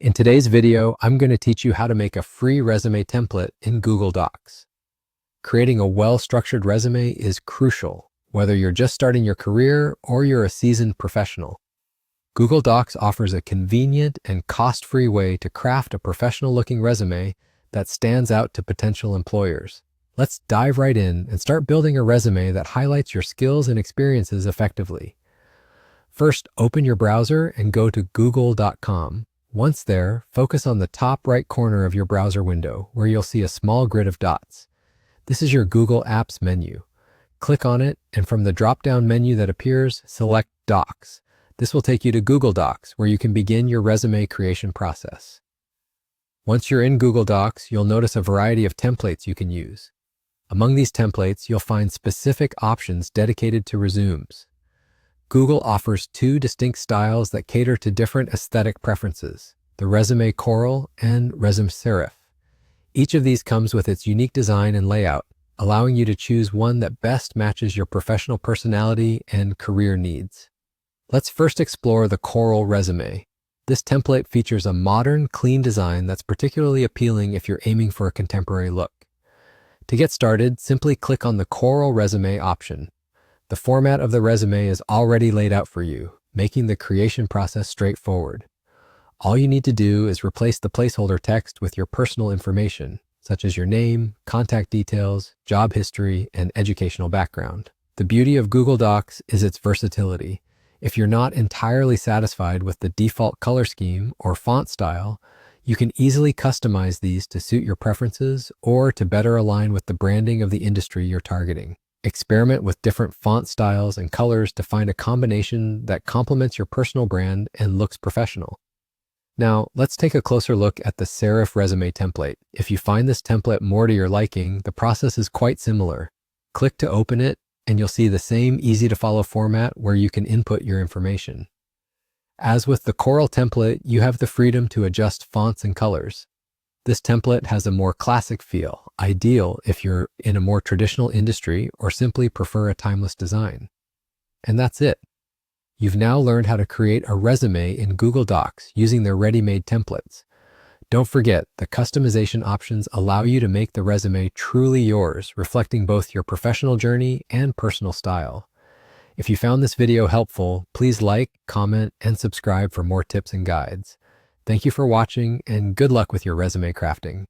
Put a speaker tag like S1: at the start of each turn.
S1: In today's video, I'm going to teach you how to make a free resume template in Google Docs. Creating a well-structured resume is crucial, whether you're just starting your career or you're a seasoned professional. Google Docs offers a convenient and cost-free way to craft a professional-looking resume that stands out to potential employers. Let's dive right in and start building a resume that highlights your skills and experiences effectively. First, open your browser and go to google.com. Once there, focus on the top right corner of your browser window, where you'll see a small grid of dots. This is your Google Apps menu. Click on it, and from the drop-down menu that appears, select Docs. This will take you to Google Docs, where you can begin your resume creation process. Once you're in Google Docs, you'll notice a variety of templates you can use. Among these templates, you'll find specific options dedicated to resumes. Google offers two distinct styles that cater to different aesthetic preferences, the Resume Coral and Resume Serif. Each of these comes with its unique design and layout, allowing you to choose one that best matches your professional personality and career needs. Let's first explore the Coral Resume. This template features a modern, clean design that's particularly appealing if you're aiming for a contemporary look. To get started, simply click on the Coral Resume option. The format of the resume is already laid out for you, making the creation process straightforward. All you need to do is replace the placeholder text with your personal information, such as your name, contact details, job history, and educational background. The beauty of Google Docs is its versatility. If you're not entirely satisfied with the default color scheme or font style, you can easily customize these to suit your preferences or to better align with the branding of the industry you're targeting. Experiment with different font styles and colors to find a combination that complements your personal brand and looks professional. Now, let's take a closer look at the Serif resume template. If you find this template more to your liking, the process is quite similar. Click to open it, and you'll see the same easy-to-follow format where you can input your information. As with the Coral template, you have the freedom to adjust fonts and colors. This template has a more classic feel, ideal if you're in a more traditional industry or simply prefer a timeless design. And that's it. You've now learned how to create a resume in Google Docs using their ready-made templates. Don't forget, the customization options allow you to make the resume truly yours, reflecting both your professional journey and personal style. If you found this video helpful, please like, comment, and subscribe for more tips and guides. Thank you for watching, and good luck with your resume crafting.